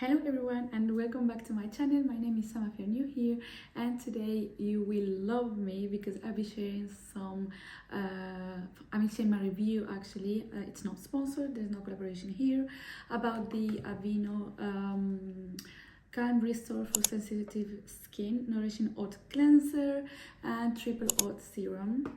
Hello everyone and welcome back to my channel. My name is Sam if you're new here, and today you will love me because I'll be sharing sharing my review. Actually, it's not sponsored, there's no collaboration here, about the Aveeno Calm Restore for Sensitive Skin Nourishing Oat Cleanser and Triple Oat Serum.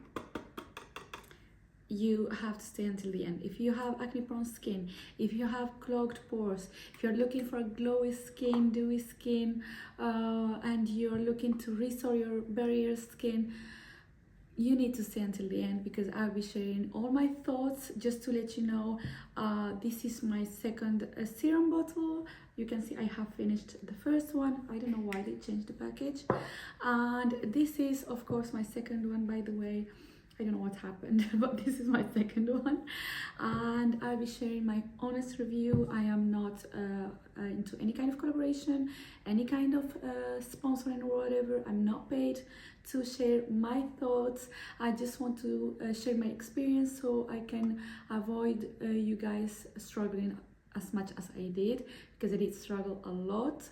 You have to stay until the end. If you have acne-prone skin, if you have clogged pores, if you're looking for a glowy skin, dewy skin, and you're looking to restore your barrier skin, you need to stay until the end because I'll be sharing all my thoughts. Just to let you know, this is my second serum bottle. You can see I have finished the first one. I don't know why they changed the package, and this is of course my second one, by the way. I don't know what happened, but this is my second one, and I'll be sharing my honest review. I am not into any kind of collaboration, any kind of sponsoring or whatever. I'm not paid to share my thoughts. I just want to share my experience so I can avoid you guys struggling as much as I did, because I did struggle a lot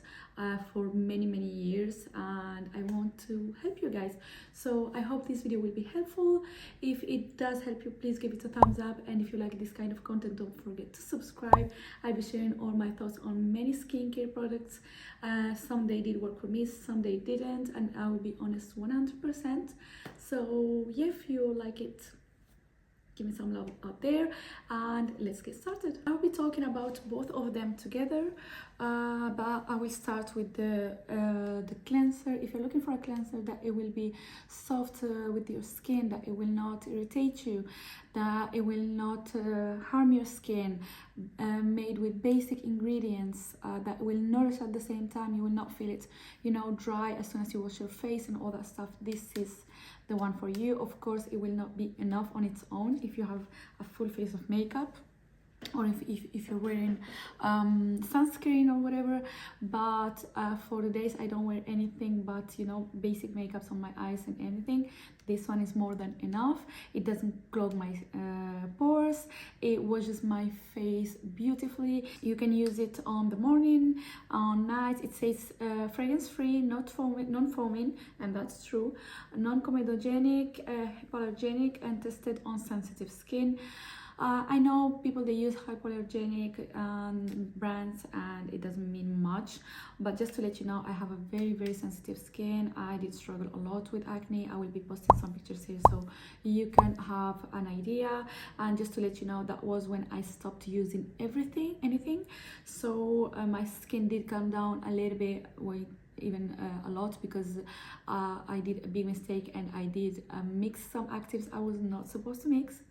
for many years, and I want to help you guys. So I hope this video will be helpful. If it does help you, please give it a thumbs up, and if you like this kind of content, don't forget to subscribe. I'll be sharing all my thoughts on many skincare products. Some they did work for me, some they didn't, and I will be honest 100%. So yeah, if you like it, give me some love out there, and let's get started. I'll be talking about both of them together, but I will start with the cleanser. If you're looking for a cleanser that it will be soft with your skin, that it will not irritate you, that it will not harm your skin, made with basic ingredients, that will nourish at the same time, you will not feel it, dry as soon as you wash your face and all that stuff. This is the one for you. Of course, it will not be enough on its own if you have a full face of makeup, or if you're wearing sunscreen or whatever, but for the days I don't wear anything but basic makeups on my eyes and anything, this one is more than enough. It doesn't clog my pores, it washes my face beautifully. You can use it on the morning, on night. It says fragrance free, non-foaming, and that's true, non-comedogenic, hypoallergenic, and tested on sensitive skin. I know people, they use hypoallergenic brands and it doesn't mean much, but just to let you know, I have a very sensitive skin. I did struggle a lot with acne. I will be posting some pictures here so you can have an idea. And just to let you know, that was when I stopped using anything. So my skin did come down a little bit, even a lot, because I did a big mistake and I did mix some actives I was not supposed to mix.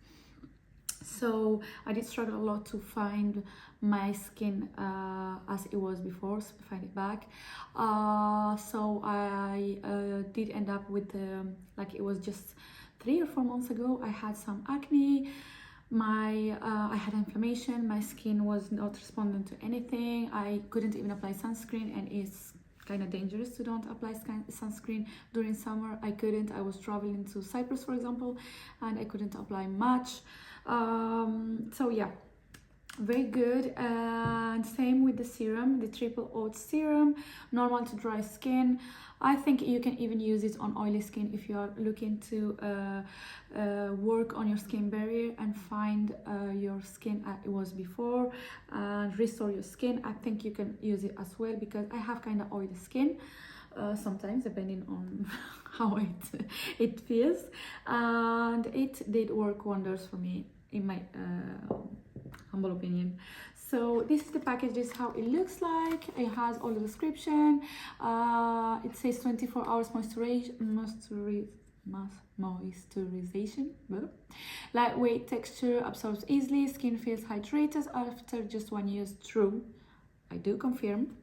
So I did struggle a lot to find my skin as it was before, find it back. So I did end up with like, it was just 3 or 4 months ago, I had some acne. I had inflammation, my skin was not responding to anything. I couldn't even apply sunscreen, and it's kind of dangerous to don't apply sunscreen during summer. I couldn't. I was traveling to Cyprus, for example, and I couldn't apply much. So yeah, very good. And same with the serum, the triple oat serum, normal to dry skin. I think you can even use it on oily skin if you are looking to work on your skin barrier and find your skin as it was before and restore your skin. I think you can use it as well, because I have kind of oily skin sometimes, depending on how it feels, and it did work wonders for me, in my humble opinion. So this is the package. This is how it looks like. It has all the description. It says 24 hours moisturization, lightweight texture, absorbs easily, skin feels hydrated after just 1 use. True, I do confirm.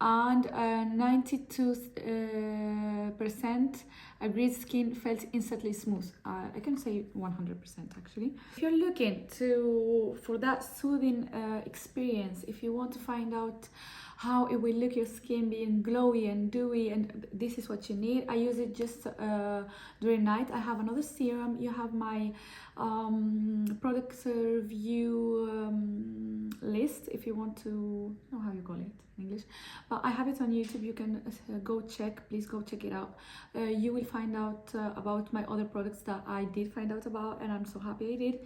And 92% agreed skin felt instantly smooth. I can say 100% actually. If you're looking for that soothing experience, if you want to find out how it will look your skin being glowy and dewy, and this is what you need. I use it just during night. I have another serum. You have my products review list if you want to know how you call it in English, but I have it on YouTube. You can go check, please go check it out. You will find out about my other products that I did find out about, and I'm so happy I did.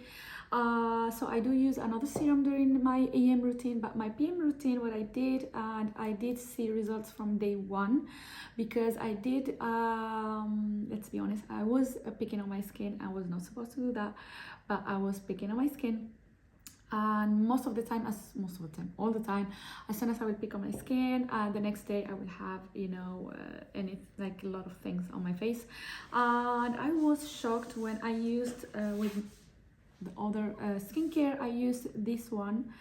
So I do use another serum during my AM routine, but my PM routine, what I did, and I did see results from day one, because I did, let's be honest, I was picking on my skin. I was not supposed to do that, but I was picking on my skin. And all the time, as soon as I will pick on my skin, the next day I will have, you know, like a lot of things on my face. And I was shocked when I used with the other skincare. I used this one.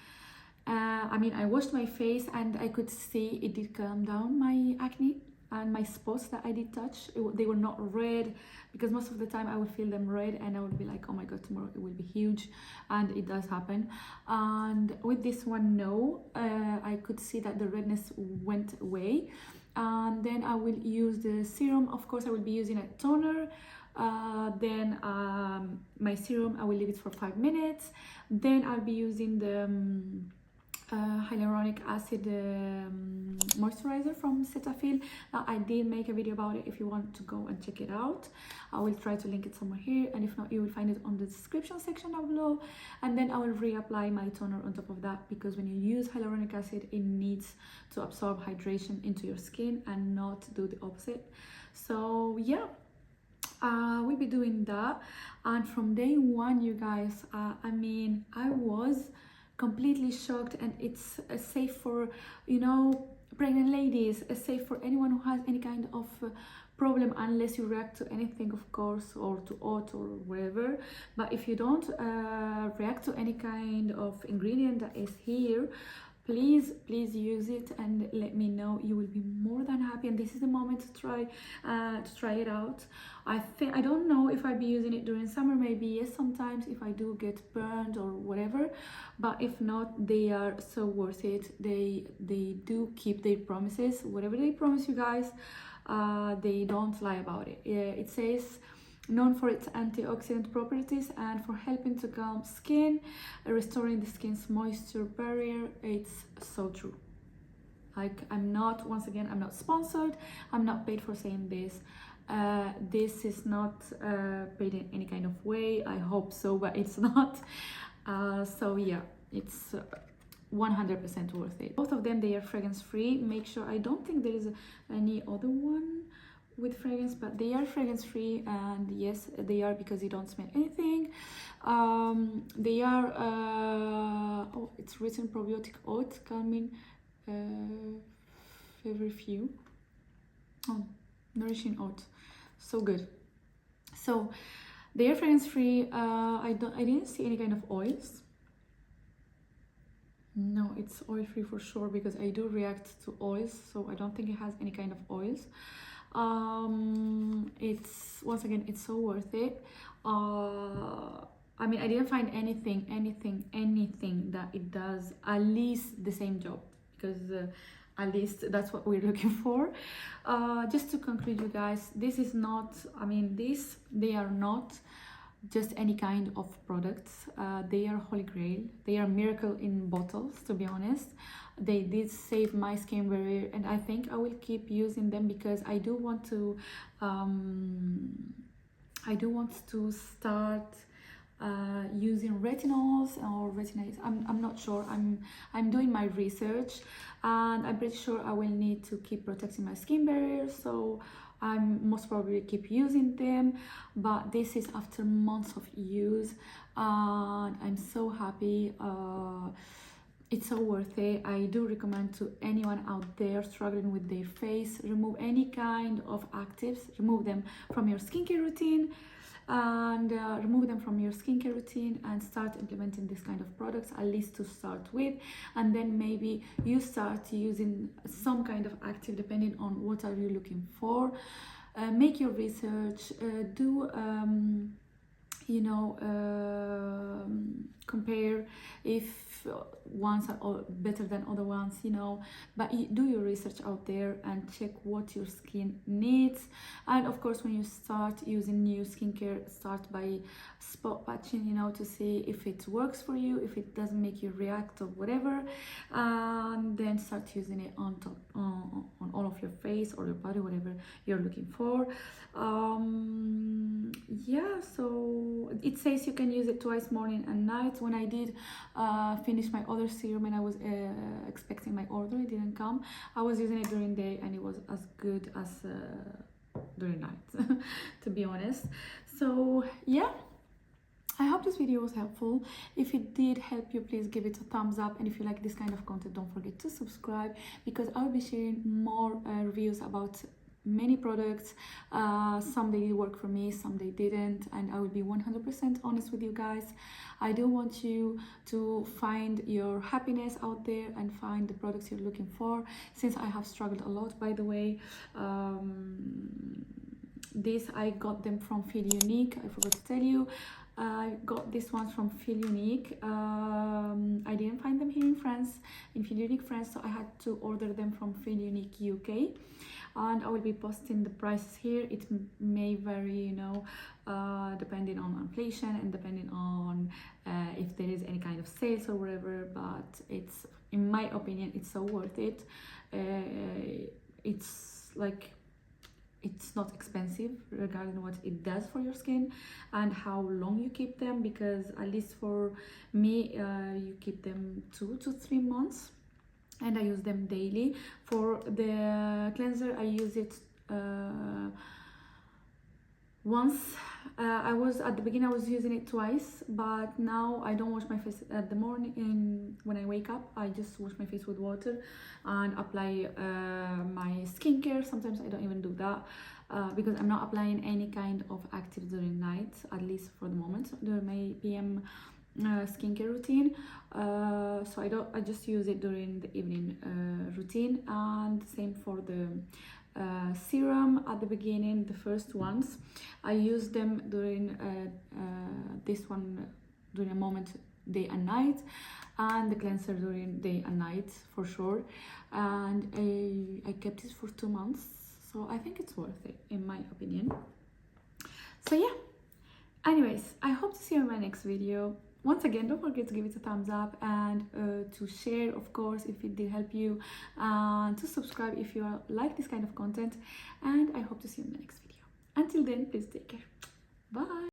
I mean, I washed my face and I could see it did calm down my acne and my spots that I did touch. They were not red, because most of the time I would feel them red and I would be like, oh my god, tomorrow it will be huge, and it does happen. And with this one, no, I could see that the redness went away. And then I will use the serum. Of course, I will be using a toner. Then my serum, I will leave it for 5 minutes. Then I'll be using the hyaluronic acid moisturizer from Cetaphil. I did make a video about it if you want to go and check it out. I will try to link it somewhere here, and if not, you will find it on the description section down below. And then I will reapply my toner on top of that, because when you use hyaluronic acid, it needs to absorb hydration into your skin and not do the opposite. So yeah, we'll be doing that. And from day one, you guys, I mean, I was completely shocked. And it's safe for, you know, pregnant ladies, safe for anyone who has any kind of problem, unless you react to anything, of course, or to oat or whatever. But if you don't react to any kind of ingredient that is here, please use it and let me know. You will be more than happy, and this is the moment to try it out. I don't know if I'll be using it during summer. Maybe yes, sometimes if I do get burned or whatever, but if not, they are so worth it. They do keep their promises. Whatever they promise you guys, they don't lie about it. It says known for its antioxidant properties and for helping to calm skin, restoring the skin's moisture barrier. It's so true. Like, I'm not sponsored, I'm not paid for saying this. This is not paid in any kind of way. I hope so, but it's not. So yeah, it's 100% worth it. Both of them, they are fragrance free. Make sure, I don't think there is any other one with fragrance, but they are fragrance free, and yes, they are, because you don't smell anything. They are oh, it's written probiotic oat, calming, feverfew, oh, nourishing oat, so good. So they are fragrance free. I didn't see any kind of oils. No, it's oil free for sure, because I do react to oils, so I don't think it has any kind of oils. It's, once again, it's so worth it. I mean, I didn't find anything that it does at least the same job, because at least that's what we're looking for. Just to conclude, you guys, this is not, I mean, they are not just any kind of products. They are holy grail. They are miracle in bottles, to be honest. They did save my skin barrier, and I think I will keep using them, because I do want to start using retinols or retinoids. I'm not sure. I'm doing my research, and I'm pretty sure I will need to keep protecting my skin barrier, so I'm most probably keep using them. But this is after months of use, and I'm so happy. It's so worth it. I do recommend to anyone out there struggling with their face, remove any kind of actives, remove them from your skincare routine, and start implementing this kind of products, at least to start with. And then maybe you start using some kind of active, depending on what are you looking for. Make your research, do you know, compare if ones are all better than other ones, you know, but do your research out there and check what your skin needs. And of course, when you start using new skincare, start by spot patching, you know, to see if it works for you, if it doesn't make you react or whatever, and then start using it on top, on all of your face or your body, whatever you're looking for. Yeah, so it says you can use it twice, morning and night. When I did finish my other serum and I was expecting my order, it didn't come, I was using it during day and it was as good as during night to be honest. So yeah, I hope this video was helpful. If it did help you, please give it a thumbs up, and if you like this kind of content, don't forget to subscribe, because I'll be sharing more reviews about many products. Some they did work for me, some they didn't, and I will be 100% honest with you guys. I do want you to find your happiness out there and find the products you're looking for, since I have struggled a lot, by the way. This I got them from Feel Unique. I forgot to tell you, I got this one from Feel Unique. I didn't find them here in France, in Feel Unique France, so I had to order them from Feel Unique UK, and I will be posting the prices here. It may vary, you know, depending on inflation and depending on if there is any kind of sales or whatever, but it's, in my opinion, it's so worth it. It's like, it's not expensive regarding what it does for your skin and how long you keep them, because at least for me, you keep them 2 to 3 months, and I use them daily. For the cleanser, I use it once. At the beginning I was using it twice, but now I don't wash my face at the morning. When I wake up, I just wash my face with water and apply my skincare. Sometimes I don't even do that because I'm not applying any kind of active during night, at least for the moment, during my PM skincare routine. So I just use it during the evening routine. And same for the serum. At the beginning, the first ones, I use them during this one during a moment, day and night, and the cleanser during day and night for sure. And I kept it for 2 months, so I think it's worth it, in my opinion. So yeah, anyways, I hope to see you in my next video. Once again, don't forget to give it a thumbs up, and to share, of course, if it did help you, and to subscribe if you like this kind of content. And I hope to see you in the next video. Until then, please take care. Bye.